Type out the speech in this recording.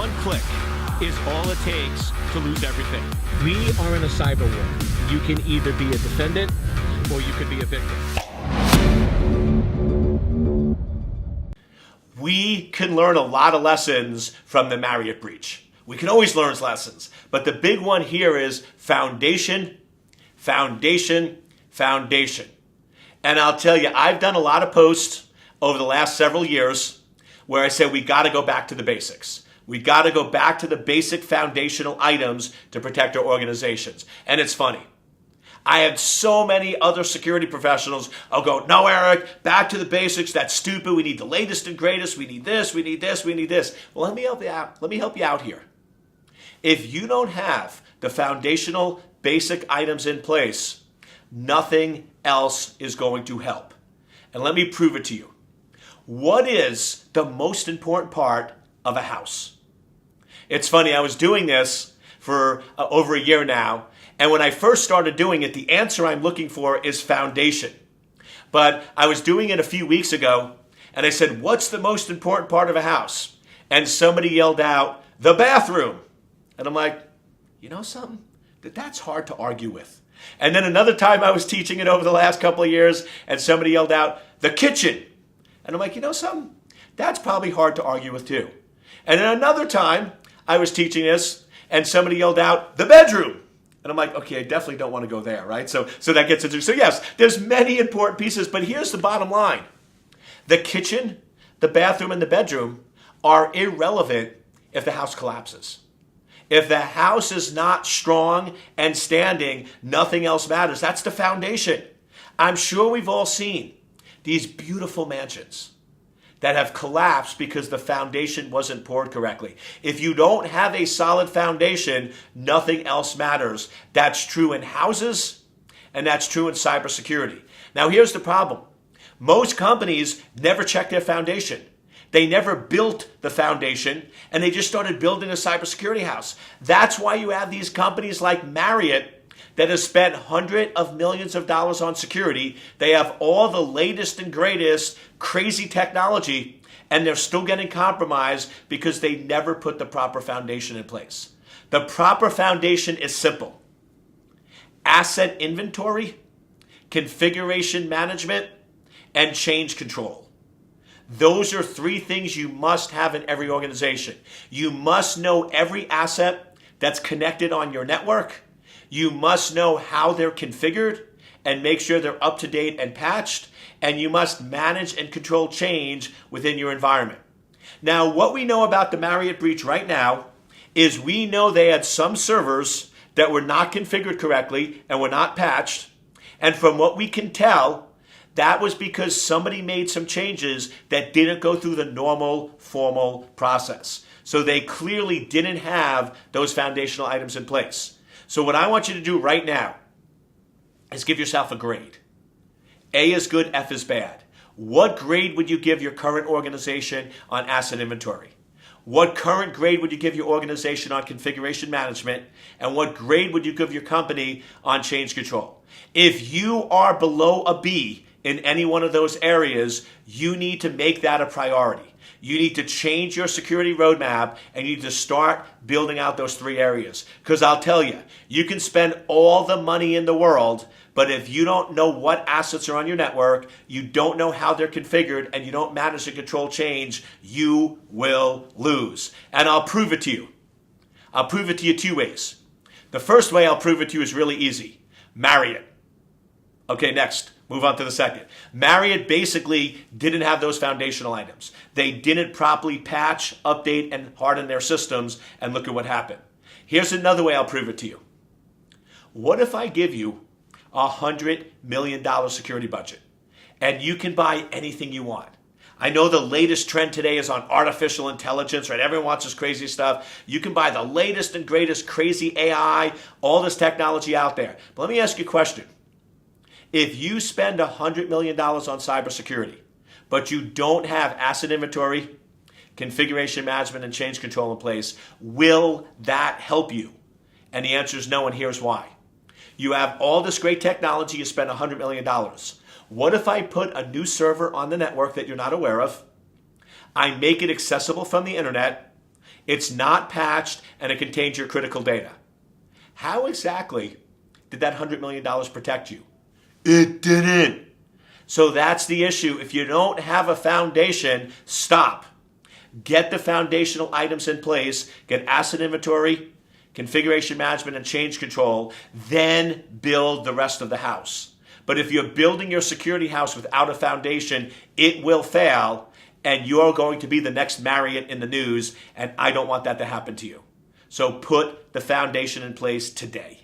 One click is all it takes to lose everything. We are in a cyber war. You can either be a defendant or you could be a victim. We can learn a lot of lessons from the Marriott breach. We can always learn lessons, but the big one here is foundation, foundation, foundation. And I'll tell you, I've done a lot of posts over the last several years where I said we got to go back to the basics. We got to go back to the basic foundational items to protect our organizations. And it's funny. I had so many other security professionals. I'll go, no, Eric, back to the basics. That's stupid. We need the latest and greatest. We need this. We need this. We need this. Well, let me help you out. Let me help you out here. If you don't have the foundational basic items in place, nothing else is going to help. And let me prove it to you. What is the most important part of a house? It's funny. I was doing this for over a year now. And when I first started doing it, the answer I'm looking for is foundation. But I was doing it a few weeks ago, and I said, what's the most important part of a house? And somebody yelled out, the bathroom. And I'm like, you know something? That's hard to argue with. And then another time I was teaching it over the last couple of years, and somebody yelled out, the kitchen. And I'm like, you know something? That's probably hard to argue with too. And then another time I was teaching this, and somebody yelled out, the bedroom. And I'm like, okay, I definitely don't want to go there, right? So that gets into, so yes, there's many important pieces, but here's the bottom line. The kitchen, the bathroom, and the bedroom are irrelevant if the house collapses. If the house is not strong and standing, nothing else matters. That's the foundation. I'm sure we've all seen these beautiful mansions that have collapsed because the foundation wasn't poured correctly. If you don't have a solid foundation, nothing else matters. That's true in houses, and that's true in cybersecurity. Now, here's the problem. Most companies never check their foundation. They never built the foundation, and they just started building a cybersecurity house. That's why you have these companies like Marriott that have spent hundreds of millions of dollars on security. They have all the latest and greatest crazy technology, and they're still getting compromised because they never put the proper foundation in place. The proper foundation is simple. Asset inventory, configuration management, and change control. Those are three things you must have in every organization. You must know every asset that's connected on your network. You must know how they're configured and make sure they're up to date and patched. And you must manage and control change within your environment. Now, what we know about the Marriott breach right now is we know they had some servers that were not configured correctly and were not patched. And from what we can tell, that was because somebody made some changes that didn't go through the normal, formal process. So they clearly didn't have those foundational items in place. So what I want you to do right now is give yourself a grade. A is good, F is bad. What grade would you give your current organization on asset inventory? What current grade would you give your organization on configuration management? And what grade would you give your company on change control? If you are below a B in any one of those areas, you need to make that a priority. You need to change your security roadmap, and you need to start building out those three areas. Because I'll tell you, you can spend all the money in the world, but if you don't know what assets are on your network, you don't know how they're configured, and you don't manage and control change, you will lose. And I'll prove it to you. I'll prove it to you two ways. The first way I'll prove it to you is really easy. Marriott. Okay, next. Move on to the second. Marriott basically didn't have those foundational items. They didn't properly patch, update, and harden their systems, and look at what happened. Here's another way I'll prove it to you. What if I give you a $100 million security budget, and you can buy anything you want? I know the latest trend today is on artificial intelligence, right? Everyone wants this crazy stuff. You can buy the latest and greatest crazy AI, all this technology out there. But let me ask you a question. If you spend $100 million on cybersecurity, but you don't have asset inventory, configuration management, and change control in place, will that help you? And the answer is no, and here's why. You have all this great technology, you spend $100 million. What if I put a new server on the network that you're not aware of? I make it accessible from the internet. It's not patched, and it contains your critical data. How exactly did that $100 million protect you? It didn't. So that's the issue. If you don't have a foundation, stop. Get the foundational items in place, get asset inventory, configuration management, and change control, then build the rest of the house. But if you're building your security house without a foundation, it will fail, and you're going to be the next Marriott in the news, and I don't want that to happen to you. So put the foundation in place today.